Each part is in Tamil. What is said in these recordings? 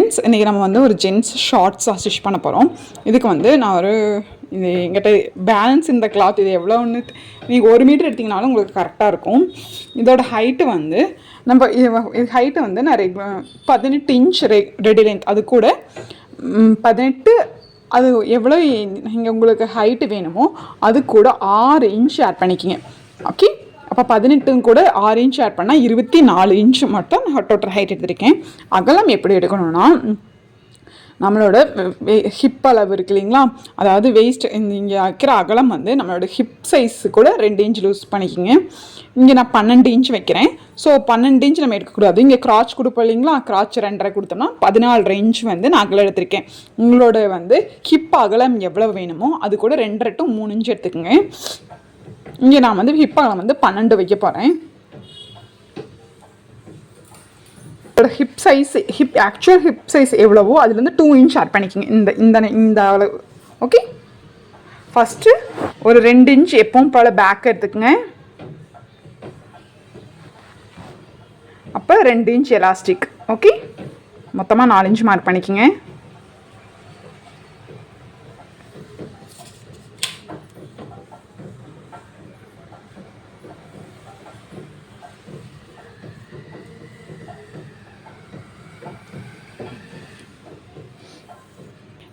ஃப்ரெண்ட்ஸ், இன்றைக்கி நம்ம வந்து ஒரு ஜென்ஸ் ஷார்ட்ஸாக ஸ்டிச் பண்ண போகிறோம். இதுக்கு வந்து நான் இது எங்கிட்ட பேலன்ஸ் இந்த கிளாத் இது எவ்வளோன்னு நீங்கள் 1 மீட்டர் எடுத்திங்கனாலும் உங்களுக்கு கரெக்டாக இருக்கும். இதோட ஹைட்டு வந்து இது ஹைட்டு வந்து நான் 18 இன்ச் ரெடி லென்த், அது கூட 18, அது எவ்வளோ இங்கே உங்களுக்கு ஹைட்டு வேணுமோ அது கூட 6 இன்ச் ஆட் பண்ணிக்கிங்க. ஓகே, அப்போ 18 கூட 6 இன்ச் ஆட் பண்ணால் 24 இன்ச் மட்டும் நான் டோட்டல் ஹைட் எடுத்திருக்கேன். அகலம் எப்படி எடுக்கணும்னா, நம்மளோட ஹிப் அளவு இருக்கு இல்லைங்களா, அதாவது வெயிஸ்ட் இங்கே வைக்கிற அகலம் வந்து நம்மளோட ஹிப் சைஸு கூட 2 இன்ச் லூஸ் பண்ணிக்கிங்க. இங்கே நான் 12 இன்ச் வைக்கிறேன். ஸோ 12 இன்ச் நம்ம எடுக்கக்கூடாது. இங்கே கிராச் கொடுப்போம் இல்லைங்களா, கிராச் 2.5 கொடுத்தோம்னா 14 இன்ச் வந்து நான் அகலம் எடுத்திருக்கேன். உங்களோட வந்து ஹிப் அகலம் எவ்வளோ வேணுமோ அது கூட 2.5 to 3 இன்ச் எடுத்துக்கோங்க. இங்கே நான் வந்து ஹிப் அகலம் வந்து 12 வைக்க போகிறேன். Hip size actual hip size எவ்வளவோ அதுலேருந்து 2 இன்ச் ஆட் பண்ணிக்கோங்க. இந்த அளவு. ஓகே, ஃபஸ்ட்டு ஒரு 2 இன்ச் எப்பவும் போல் பேக் எடுத்துக்கோங்க. அப்போ 2 இன்ச் எலாஸ்டிக். ஓகே, மொத்தமாக 4 இன்ச் மார்க் பண்ணிக்கோங்க.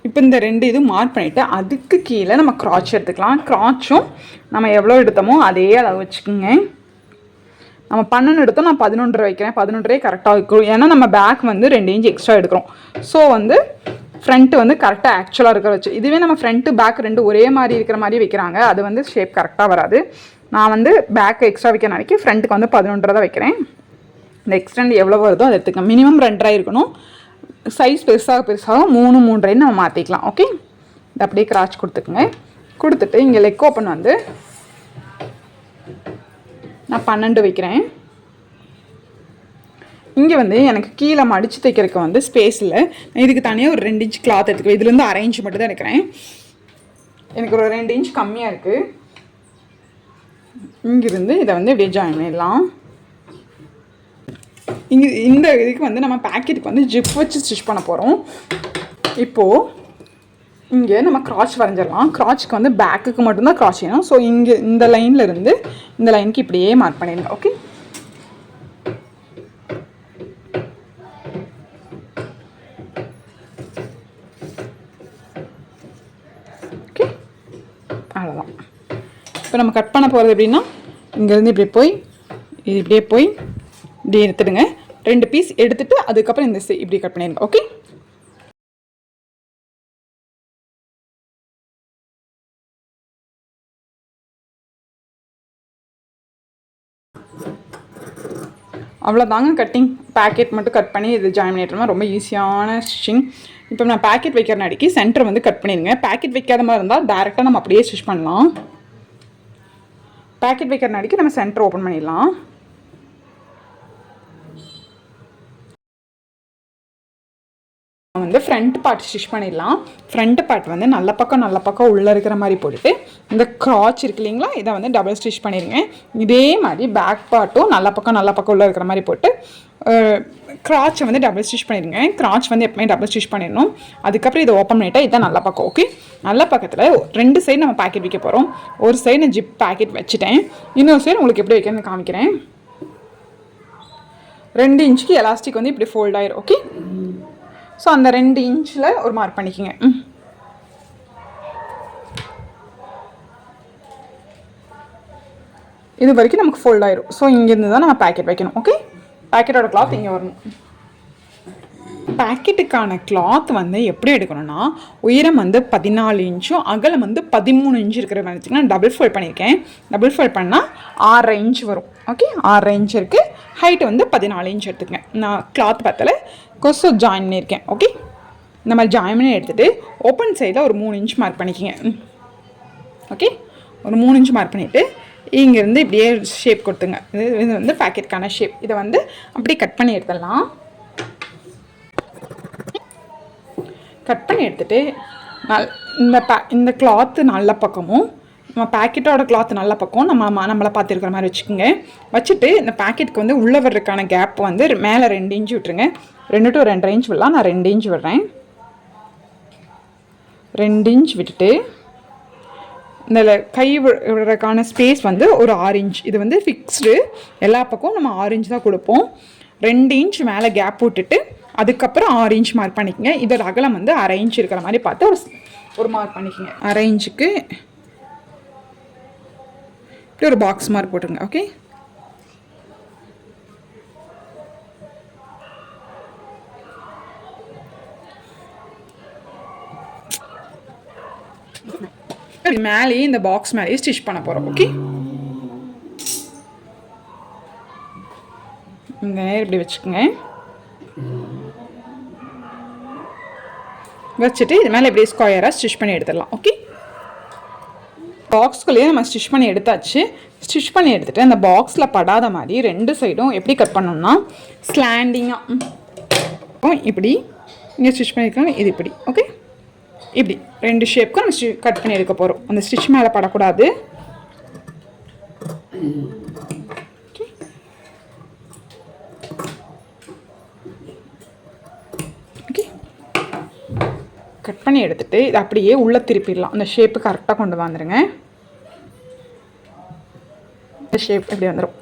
இப்போ இந்த 2 இது மார்க் பண்ணிவிட்டு அதுக்கு கீழே நம்ம கிராச் எடுத்துக்கலாம். கிராச்சும் நம்ம எவ்வளோ எடுத்தோமோ அதே அளவு வச்சுக்கோங்க. நம்ம 12 எடுத்தோம், நான் 11 வைக்கிறேன். 11 கரெக்டாக இருக்கும். ஏன்னா நம்ம பேக் வந்து 2 இன்ச் எக்ஸ்ட்ரா எடுக்கிறோம். ஸோ வந்து ஃப்ரண்ட்டு வந்து கரெக்டாக ஆக்சுவலாக இருக்கிற வச்சு, இதுவே நம்ம ஃப்ரண்ட்டு பேக் 2 ஒரே மாதிரி இருக்கிற மாதிரி வைக்கிறாங்க, அது வந்து ஷேப் கரெக்டாக வராது. நான் வந்து பேக் எக்ஸ்ட்ரா வைக்கிற நாளைக்கு ஃப்ரண்ட்டுக்கு வந்து 11 தான் வைக்கிறேன். இந்த எக்ஸ்டெண்ட் எவ்வளோ வருதோ அதை எடுத்துக்கோங்க. மினிமம் 2 இருக்கணும். சைஸ் பெருசாக 3.5 நம்ம மாற்றிக்கலாம். ஓகே, இது அப்படியே கிராச் கொடுத்துக்குங்க. கொடுத்துட்டு இங்கே லெக் ஓப்பன் வந்து நான் 12 வைக்கிறேன். இங்கே வந்து எனக்கு கீழே மடித்து தைக்கிறதுக்கு வந்து ஸ்பேஸ் இல்லை. இதுக்கு தனியாக ஒரு 2 இன்ச் கிளாத் எடுத்துக்குவேன். இதுலேருந்து 1/2 இன்ச் மட்டும் தான் எடுக்கிறேன். எனக்கு ஒரு 2 இன்ச் கம்மியாக இருக்குது. இங்கிருந்து இதை வந்து இப்படியே ஜாயின் பண்ணிடலாம். இங்கே இந்த இதுக்கு வந்து நம்ம பேக்கெட்டுக்கு வந்து ஜிப் வச்சு ஸ்டிச் பண்ண போகிறோம். இப்போது இங்கே நம்ம கிராச் வரைஞ்சிடலாம். கிராச்சுக்கு வந்து பேக்குக்கு மட்டும்தான் கிராச் வேணும். ஸோ இங்கே இந்த லைனில் இருந்து இந்த லைனுக்கு இப்படியே மார்க் பண்ணிடுங்க. ஓகே, ஓகே, அவ்வளோதான். இப்போ நம்ம கட் பண்ண போகிறது எப்படின்னா, இங்கேருந்து இப்படி போய் இது இப்படியே போய் இப்படி எடுத்துடுங்க. 2 பீஸ் எடுத்துட்டு அதுக்கப்புறம் இந்த இப்படி கட் பண்ணிடுங்க. ஓகே, அவ்வளோதாங்க. கட்டிங் பேக்கெட் மட்டும் கட் பண்ணி இது ஜாயின் பண்ணிட்டோம்னா ரொம்ப ஈஸியான ஸ்டிச்சிங். இப்போ நான் பேக்கெட் வைக்கிற நாளைக்கு சென்டர் வந்து கட் பண்ணிடுங்க. பேக்கெட் வைக்காத மாதிரி இருந்தால் டேரெக்டாக நம்ம அப்படியே ஸ்டிச் பண்ணலாம். பேக்கெட் வைக்கிற நாளைக்கு நம்ம சென்டர் ஓப்பன் பண்ணிடலாம். வந்து ஃப்ரண்ட் பார்ட் ஸ்டிச் பண்ணிடலாம். ஃப்ரண்ட் பார்ட் வந்து நல்ல பக்கம் உள்ளே இருக்கிற மாதிரி போட்டுட்டு இந்த கிராச் இருக்கு இல்லைங்களா, இதை வந்து டபுள் ஸ்டிச் பண்ணிடுங்க. இதே மாதிரி பேக் பார்ட்டும் நல்ல பக்கம் உள்ளே இருக்கிற மாதிரி போட்டு கிராச்சை வந்து டபுள் ஸ்டிச் பண்ணிடுங்க. கிராச் வந்து எப்பவுமே டபுள் ஸ்டிச் பண்ணிடணும். அதுக்கப்புறம் இதை ஓப்பன் பண்ணிட்டா இதான் நல்ல பக்கம். ஓகே, நல்ல பக்கத்தில் 2 சைடு நம்ம பேக்கெட் வைக்க போகிறோம். ஒரு சைடு நான் ஜிப் பேக்கெட் வச்சுட்டேன். இன்னொரு சைடு உங்களுக்கு எப்படி வைக்கிறேன்னு காமிக்கிறேன். 2 இன்ச்சுக்கு எலாஸ்டிக் வந்து இப்படி ஃபோல்ட் ஆயிரும். ஓகே, ஸோ அந்த 2 இன்ச்சில் ஒரு மார்க் பண்ணிக்கோங்க. இது வரைக்கும் நமக்கு ஃபோல்ட் ஆயிரும். ஸோ இங்கேருந்து தான் நம்ம பேக்கெட் வைக்கணும். ஓகே, பேக்கெட்டோட கிளாத் இங்கே வரணும். பேக்கெட்டுக்கான கிளாத் வந்து எப்படி எடுக்கணும்னா, உயரம் வந்து 14 இன்ச்சும் அகலம் வந்து 13 இன்ச்சு இருக்கிற மாதிரி வச்சுக்கலாம். டபுள் ஃபோல்ட் பண்ணியிருக்கேன். டபுள் ஃபோல்ட் பண்ணால் 6.5 இன்ச் வரும். ஓகே, 6.5 இன்ச் இருக்குது. ஹைட்டு வந்து 14 இன்ச் எடுத்துக்கேன். நான் கிளாத் பத்தல கொசு ஜாயின் பண்ணியிருக்கேன். ஓகே, இந்த மாதிரி ஜாயின் பண்ணி எடுத்துகிட்டு ஓப்பன் சைடில் ஒரு 3 இன்ச் மார்க் பண்ணிக்கோங்க. ஓகே, ஒரு 3 இன்ச் மார்க் பண்ணிவிட்டு இங்கேருந்து இப்படியே ஷேப் கொடுத்துங்க. இது வந்து பேக்கெட்டுக்கான ஷேப். இதை வந்து அப்படியே கட் பண்ணி எடுத்துடலாம். கட் பண்ணி எடுத்துகிட்டு இந்த கிளாத்து நல்ல பக்கமும் நம்ம பேக்கெட்டோட கிளாத் நல்ல பக்கம் நம்மளை பார்த்துருக்கிற மாதிரி வச்சுக்கோங்க. வச்சுட்டு இந்த பேக்கெட்டுக்கு வந்து உள்ளே வர்றதுக்கான கேப் வந்து மேலே 2 இன்ச் விட்டுருங்க. 2 to 2.5 இன்ச் விடலாம். நான் 2 இன்ச் விடுறேன். 2 இன்ச் விட்டுட்டு இந்த கை விடுறதுக்கான ஸ்பேஸ் வந்து ஒரு 6 இன்ச். இது வந்து ஃபிக்ஸ்டு, எல்லா பக்கம் நம்ம 6 இன்ச் தான் கொடுப்போம். 2 இன்ச் மேலே கேப் விட்டுட்டு அதுக்கப்புறம் 6 இன்ச் மார்க் பண்ணிக்கோங்க. இதோட அகலம் வந்து 1/2 இன்ச் இருக்கிற மாதிரி பார்த்து ஒரு மார்க் பண்ணிக்கோங்க. 1/2 இன்ச்சுக்கு இப்படி ஒரு பாக்ஸ் மார்க் போட்டுருங்க. ஓகே, மேலேயே இந்த பாக்ஸ் மேலேயே ஸ்டிச் பண்ண போகிறோம். ஓகே, இந்த நேரம் இப்படி வச்சுக்கோங்க. வச்சுட்டு இது மேலே இப்படியே ஸ்கொயராக ஸ்டிச் பண்ணி எடுத்துடலாம். ஓகே, பாக்ஸ்குள்ளேயே நம்ம ஸ்டிச் பண்ணி எடுத்தாச்சு. ஸ்டிச் பண்ணி எடுத்துகிட்டு அந்த பாக்ஸில் படாத மாதிரி 2 சைடும் எப்படி கட் பண்ணோம்னா ஸ்லாண்டிங்காக இப்படி இங்கே ஸ்டிச் பண்ணியிருக்காங்க. இது இப்படி ஓகே, இப்படி 2 ஷேப்புக்கும் நம்ம கட் பண்ணி எடுக்க போகிறோம். அந்த ஸ்டிச் மேலே படக்கூடாது. ஓகே, கட் பண்ணி எடுத்துகிட்டு இது அப்படியே உள்ளே திருப்பிடலாம். அந்த ஷேப்பு கரெக்டாக கொண்டு வந்துடுங்க. இந்த ஷேப் எப்படி வந்துடும்.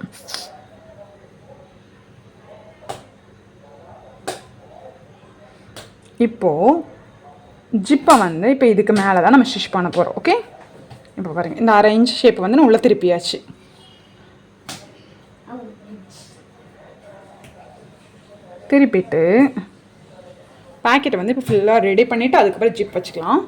இப்போது ஜிப்பை வந்து இப்போ இதுக்கு மேலே தான் நம்ம ஸ்டிச் பண்ண போகிறோம். ஓகே, இப்போ பாருங்கள், இந்த 1/2 இன்ச் ஷேப் வந்து நான் உள்ளே திருப்பியாச்சு. திருப்பிட்டு பேக்கெட்டை வந்து இப்போ ஃபுல்லாக ரெடி பண்ணிவிட்டு அதுக்கப்புறம் ஜிப் வச்சுக்கலாம்.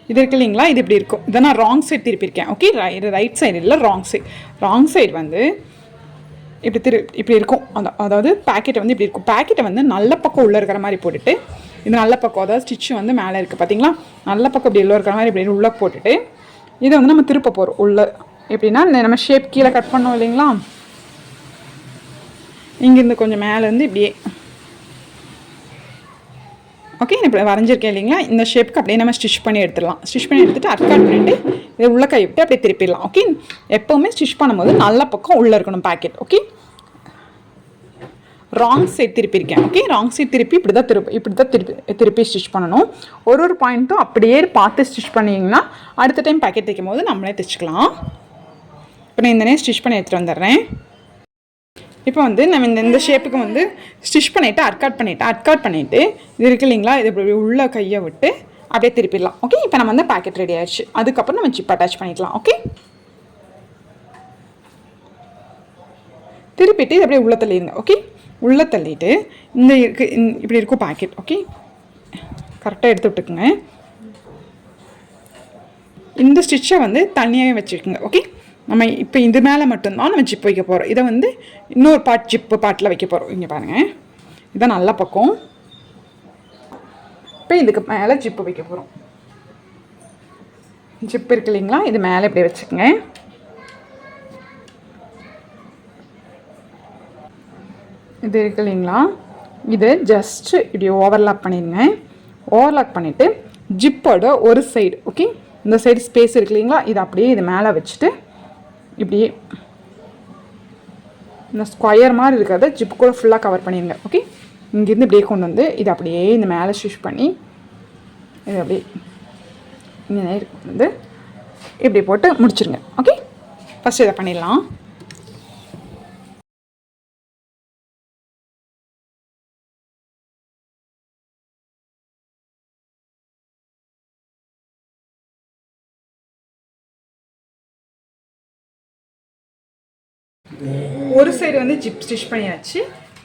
இது இருக்கு இல்லைங்களா, இது இப்படி இருக்கும். இதை நான் ராங் சைடு திருப்பியிருக்கேன். ஓகே, ரைட் சைடு இல்லை, ராங் சைடு வந்து இப்படி இருக்கும். அதாவது பேக்கெட்டை வந்து இப்படி இருக்கும். பேக்கெட்டை வந்து நல்ல பக்கம் உள்ளே இருக்கிற மாதிரி போட்டுட்டு, இது நல்ல பக்கம், அதாவது ஸ்டிச்சு வந்து மேலே இருக்குது பார்த்தீங்களா, நல்ல பக்கம் இப்படி உள்ளே இருக்கிற மாதிரி இப்படி உள்ளே போட்டுட்டு இதை வந்து நம்ம திருப்ப போகிறோம். உள்ளே எப்படின்னா நம்ம ஷேப் கீழே கட் பண்ணோம் இல்லைங்களா, இங்கேருந்து கொஞ்சம் மேலேருந்து இப்படியே ஓகே, இப்போ வரைஞ்சிருக்கேன் இல்லைங்களா, இந்த ஷேப்புக்கு அப்படியே நம்ம ஸ்டிச் பண்ணி எடுத்துடலாம். ஸ்டிச் பண்ணி எடுத்துகிட்டு அட்காட் பண்ணிவிட்டு இதை உள்ளே கை விட்டு அப்படியே திருப்பிடலாம். ஓகே, எப்போவுமே ஸ்டிச் பண்ணும்போது நல்ல பக்கம் உள்ளே இருக்கணும் பேக்கெட். ஓகே, ராங் சைட் திருப்பியிருக்கேன். ஓகே, ராங் சைட் திருப்பி இப்படி தான் திருப்பி ஸ்டிச் பண்ணணும். ஒரு பாயிண்ட்டும் அப்படியே பார்த்து ஸ்டிச் பண்ணிங்கன்னா அடுத்த டைம் பேக்கெட் தைக்கும் போது நம்மளே தைச்சிக்கலாம். இப்போ நான் இந்த நேரம் ஸ்டிச் பண்ணி எடுத்துகிட்டு வந்துடுறேன். இப்போ வந்து நம்ம இந்த ஷேப்புக்கு வந்து ஸ்டிச் பண்ணிவிட்டு அட்காட் பண்ணிவிட்டு இது இருக்கு இல்லைங்களா, இது இப்படி உள்ள கையை விட்டு அப்படியே திருப்பிடலாம். ஓகே, இப்போ நம்ம வந்து பேக்கெட் ரெடி ஆயிடுச்சு. அதுக்கப்புறம் நம்ம ஜிப் அட்டாச் பண்ணிக்கலாம். ஓகே, திருப்பிட்டு இது அப்படியே உள்ளே தள்ளிடுங்க. ஓகே, உள்ளே தள்ளிட்டு இப்படி இருக்கும் பேக்கெட். ஓகே, கரெக்டாக எடுத்து விட்டுக்குங்க. இந்த ஸ்டிச்சை வந்து தனியாகவே வச்சுக்கோங்க. ஓகே, நம்ம இப்போ இது மேலே மட்டும்தான் நம்ம ஜிப் வைக்க போகிறோம். இதை வந்து இன்னொரு ஜிப்பு பாட்டில் வைக்க போகிறோம். இங்கே பாருங்கள், இதான் நல்ல பக்கம். இப்போ இதுக்கு மேலே ஜிப்பு வைக்க போகிறோம். ஜிப்பு இருக்கு இல்லைங்களா, இது மேலே இப்படி வச்சுக்கோங்க. இது இருக்கு இல்லைங்களா, இது ஜஸ்ட்டு இப்படி ஓவர்லாக் பண்ணிடுங்க. ஓவர்லாக் பண்ணிவிட்டு ஜிப்போட ஒரு சைடு ஓகே, இந்த சைடு ஸ்பேஸ் இருக்கு இல்லைங்களா, இது அப்படியே இது மேலே வச்சுட்டு இப்படியே இந்த ஸ்கொயர் மாதிரி இருக்கிறத ஜிப்பு கூட ஃபுல்லாக கவர் பண்ணிடுங்க. ஓகே, இங்கேருந்து இப்படியே கொண்டு வந்து இது அப்படியே இந்த மேலே ஸ்டிச் பண்ணி இது அப்படியே இங்கே வந்து இப்படி போட்டு முடிச்சிருங்க. ஓகே, ஃபஸ்ட்டு இதை பண்ணிடலாம். ஒரு சைடு வந்து ஜிப் ஸ்டிச் பண்ணியாச்சு.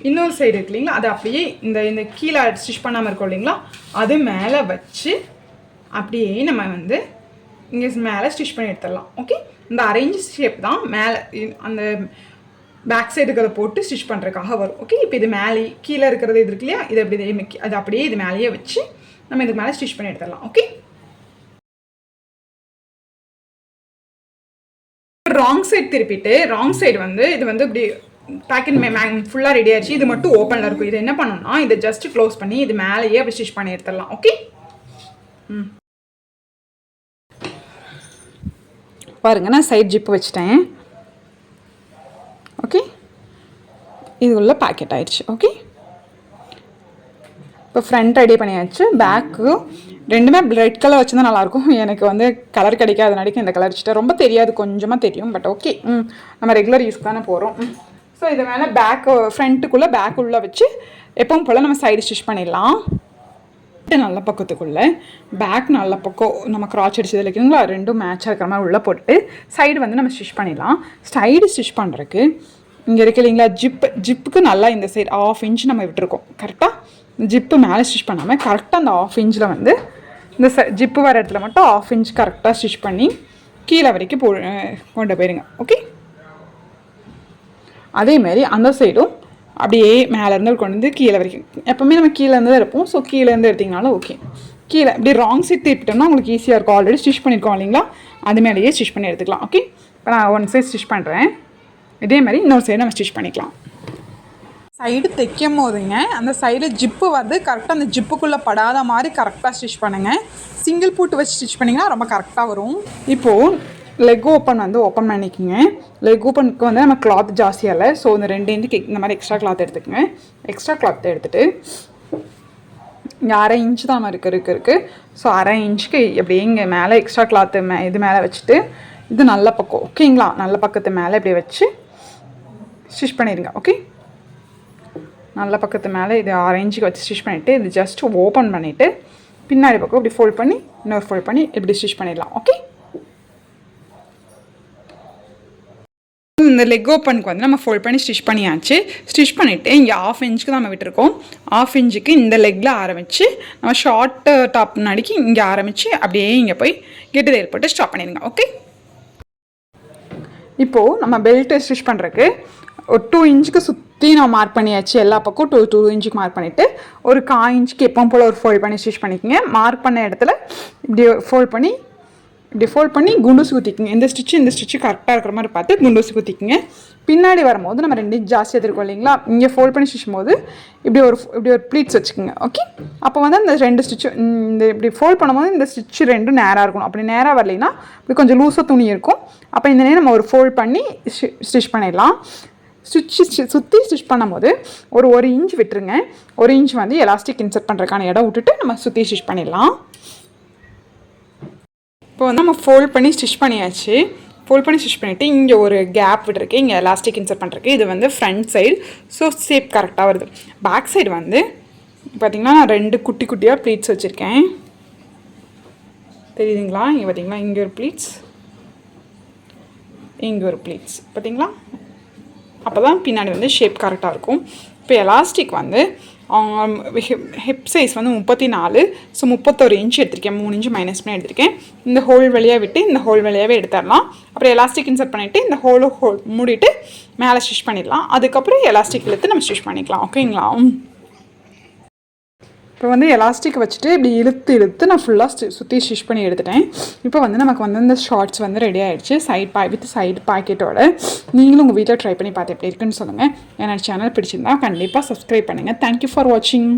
இன்னொரு சைடு இருக்கு இல்லைங்களா, அது அப்படியே இந்த கீழே ஸ்டிச் பண்ணாமல் இருக்கும் இல்லைங்களா, அது மேலே வச்சு அப்படியே நம்ம வந்து இங்கே மேலே ஸ்டிச் பண்ணி எடுத்துடலாம். ஓகே, இந்த அரேஞ்ச் ஷேப் தான் மேலே அந்த பேக் சைடு இருக்கிறத போட்டு ஸ்டிச் பண்ணுறதுக்காக வரும். ஓகே, இப்போ இது மேலே கீழே இருக்கிறது இது இருக்கு இல்லையா, இது அப்படி அது அப்படியே இது மேலேயே வச்சு நம்ம இதுக்கு மேலே ஸ்டிச் பண்ணி எடுத்துடலாம். ஓகே, ராங் சைடு திருப்பிட்டு ராங் சைடு வந்து இது வந்து இப்படி பேக்கெட் ஃபுல்லாக ரெடி ஆயிடுச்சு. இது மட்டும் ஓப்பனில் இருக்கும். இது என்ன பண்ணணும்னா இதை ஜஸ்ட் க்ளோஸ் பண்ணி இது மேலேயே அப்படி ஸ்டிச் பண்ணி எடுத்துடலாம். ஓகே, பாருங்கள் நான் சைட் ஜிப்பு வச்சுட்டேன். ஓகே, இது உள்ள பேக்கெட் ஆயிடுச்சு. ஓகே, இப்போ ஃப்ரண்ட் ரெடி பண்ணியாச்சு. பேக்கு ரெண்டுமே ரெட் கலர் வச்சுருந்தா நல்லாயிருக்கும். எனக்கு வந்து கலர் கிடைக்காதனாடிக்கு இந்த கலர் வச்சுட்டேன். ரொம்ப தெரியாது, கொஞ்சமாக தெரியும். பட் ஓகே, நம்ம ரெகுலர் யூஸ்க்கு தானே போகிறோம். ஸோ இதை மேலே ஃப்ரண்ட்டுக்குள்ளே பேக் உள்ளே வச்சு எப்பவும் போல் நம்ம சைடு ஸ்டிச் பண்ணிடலாம். நல்ல பக்கத்துக்குள்ளே பேக் நல்ல பக்கம் நம்ம கிராச் அடிச்சதில் இருக்குங்களா, ரெண்டும் மேட்சாக இருக்கிற மாதிரி உள்ளே போட்டு சைடு வந்து நம்ம ஸ்டிச் பண்ணிடலாம். சைடு ஸ்டிச் பண்ணுறதுக்கு இங்கே இருக்கு இல்லைங்களா, ஜிப்புக்கு நல்லா இந்த சைடு 1/2 இன்ச் நம்ம விட்டுருக்கோம். கரெக்டாக ஜிப்பு மேலே ஸ்டிச் பண்ணாமல் கரெக்டாக அந்த 1/2 இன்ச்சில் வந்து இந்த ஜிப்பு வர இடத்துல மட்டும் 1/2 இன்ச் கரெக்டாக ஸ்டிச் பண்ணி கீழே வரைக்கும் கொண்டு போயிருங்க. ஓகே, அதேமாரி அந்த சைடும் அப்படியே மேலேருந்து கொண்டு வந்து கீழே வரைக்கும், எப்போவுமே நம்ம கீழேருந்து தான் இருப்போம். ஸோ கீழேருந்து எடுத்திங்கனாலும் ஓகே. கீழே இப்படி ராங் சைட் திருப்பிட்டோம்னா உங்களுக்கு ஈஸியாக இருக்கும். ஆல்ரெடி ஸ்டிச் பண்ணியிருக்கோம் இல்லைங்களா, அது மேலேயே ஸ்டிச் பண்ணி எடுத்துக்கலாம். ஓகே, இப்போ நான் ஒன் சைட் ஸ்டிச் பண்ணுறேன். இதே மாதிரி இன்னொரு சைடு நம்ம ஸ்டிச் பண்ணிக்கலாம். சைடு தைக்கும் போதுங்க அந்த சைடு ஜிப்பு வந்து கரெக்டாக அந்த ஜிப்புக்குள்ளே படாத மாதிரி கரெக்டாக ஸ்டிச் பண்ணுங்கள். சிங்கிள் பூட்டு வச்சு ஸ்டிச் பண்ணிங்கன்னா ரொம்ப கரெக்டாக வரும். இப்போது லெக் ஓப்பன் வந்து ஓப்பன் பண்ணிக்கோங்க. லெக் ஓப்பனுக்கு வந்து நம்ம கிளாத் ஜாஸ்தியாக இல்லை. ஸோ இந்த 2 இன்ச்சுக்கு இந்த மாதிரி எக்ஸ்ட்ரா கிளாத் எடுத்துக்கோங்க. எக்ஸ்ட்ரா கிளாத் எடுத்துகிட்டு இங்கே 1/2 இன்ச்சு தான் நம்ம இருக்குது. ஸோ 1/2 இன்ச்சுக்கு எப்படியே இங்கே மேலே எக்ஸ்ட்ரா கிளாத்து இது மேலே வச்சுட்டு இது நல்ல பக்கம் ஓகேங்களா, நல்ல பக்கத்து மேலே இப்படி வச்சு ஸ்டிச் பண்ணிடுங்க. ஓகே, நல்ல பக்கத்து மேலே இது 1/2 இன்ச்சுக்கு வச்சு ஸ்டிச் பண்ணிவிட்டு இது ஜஸ்ட் ஓப்பன் பண்ணிவிட்டு பின்னாடி பக்கம் இப்படி ஃபோல்ட் பண்ணி இன்னொரு ஃபோல்ட் பண்ணி இப்படி ஸ்டிச் பண்ணிடலாம். ஓகே, இந்த லெக் ஓப்பனுக்கு வந்து நம்ம ஃபோல்ட் பண்ணி ஸ்டிச் பண்ணியாச்சு. ஸ்டிச் பண்ணிவிட்டு இங்கே 1/2 இன்ச்சுக்கு தான் நம்ம விட்டுருக்கோம். 1/2 இன்ச்சுக்கு இந்த லெக்கில் ஆரம்பித்து நம்ம ஷார்ட் டாப் முன்னாடிக்கு இங்கே ஆரம்பித்து அப்படியே இங்கே போய் கெட்டு ஏற்பட்டு ஸ்டாப் பண்ணிடுங்க. ஓகே, இப்போது நம்ம பெல்ட்டு ஸ்டிச் பண்ணுறதுக்கு ஒரு 2 இன்ச்சுக்கு சுற்றி நம்ம மார்க் பண்ணியாச்சு. எல்லா பக்கம் 2 இன்ச்சுக்கு மார்க் பண்ணிவிட்டு ஒரு 1/4 இன்ச்சுக்கு எப்பவும் போல் ஒரு ஃபோல்ட் பண்ணி ஸ்டிச் பண்ணிக்கோங்க. மார்க் பண்ண இடத்துல இப்படி ஃபோல்ட் பண்ணி குண்டூசி குத்திக்குங்க. இந்த ஸ்டிச்சு கரெக்டாக இருக்கிற மாதிரி பார்த்து குண்டூசி குத்திக்குங்க. பின்னாடி வரும்போது நம்ம 2 இன்ச் ஜாஸ்தி எடுத்துருக்கோம் இல்லைங்களா, இங்கே ஃபோல்ட் பண்ணி ஸ்டிச்சும் போது இப்படி ஒரு ப்ளீட்ஸ் வச்சுக்கோங்க. ஓகே, அப்போ வந்து அந்த 2 ஸ்டிச்சு இந்த இப்படி ஃபோல்ட் பண்ணும்போது இந்த ஸ்டிச்சு 2 நேராக இருக்கணும். அப்படி நேராக வரலைன்னா இப்படி கொஞ்சம் லூஸாக துணி இருக்கும். அப்போ இந்த நேரம் நம்ம ஒரு ஃபோல்ட் பண்ணி ஸ்டிச் பண்ணிடலாம். சுற்றி ஸ்டிச் பண்ணும்போது ஒரு இன்ச் விட்டுருங்க. 1 இன்ச் வந்து எலாஸ்டிக் இன்சர்ட் பண்ணுறதுக்கான இடம் விட்டுட்டு நம்ம சுற்றி ஸ்டிச் பண்ணிடலாம். இப்போ வந்து நம்ம ஃபோல்ட் பண்ணி ஸ்டிச் பண்ணியாச்சு. ஃபோல்ட் பண்ணி ஸ்டிச் பண்ணிவிட்டு இங்கே ஒரு கேப் விட்டுருக்கு, இங்கே எலாஸ்டிக் இன்சர்ட் பண்ணுறதுக்கு. இது வந்து ஃப்ரண்ட் சைடு. ஸோ ஷேப் கரெக்டாக வருது. பேக் சைடு வந்து பார்த்திங்கன்னா நான் 2 குட்டி குட்டியாக ப்ளீட்ஸ் வச்சுருக்கேன். தெரியுதுங்களா, இங்கே பார்த்திங்களா, இங்கே ஒரு ப்ளீட்ஸ், இங்கே ஒரு ப்ளீட்ஸ் பார்த்திங்களா. அப்போ தான் பின்னாடி வந்து ஷேப் கரெக்டாக இருக்கும். இப்போ எலாஸ்டிக் வந்து ஹிப் சைஸ் வந்து 34. ஸோ 31 இன்ச் எடுத்திருக்கேன். 3 இன்ச் மைனஸ் பண்ணி எடுத்திருக்கேன். இந்த ஹோல் வழியாக விட்டு இந்த ஹோல் வழியாகவே எடுத்துடலாம். அப்புறம் எலாஸ்டிக் இன்சர்ட் பண்ணிவிட்டு இந்த ஹோல் மூடிட்டு மேலே ஸ்டிச் பண்ணிடலாம். அதுக்கப்புறம் எலாஸ்டிக் இழுத்து நம்ம ஸ்டிச் பண்ணிக்கலாம். ஓகேங்களா, இப்போ வந்து எலாஸ்டிக் வச்சுட்டு இப்படி இழுத்து நான் ஃபுல்லாக சுற்றி ஸ்டிச் பண்ணி எடுத்துட்டேன். இப்போ வந்து நமக்கு வந்து இந்த ஷார்ட்ஸ் வந்து ரெடி ஆகிடுச்சு. சைடு பாக்கெட்டோட. நீங்களும் உங்கள் வீட்டில் ட்ரை பண்ணி பார்த்து எப்படி இருக்குன்னு சொல்லுங்கள். என்னோட சேனல் பிடிச்சிருந்தா கண்டிப்பாக சப்ஸ்கிரைப் பண்ணுங்கள். தேங்க்யூ ஃபார் வாட்சிங்.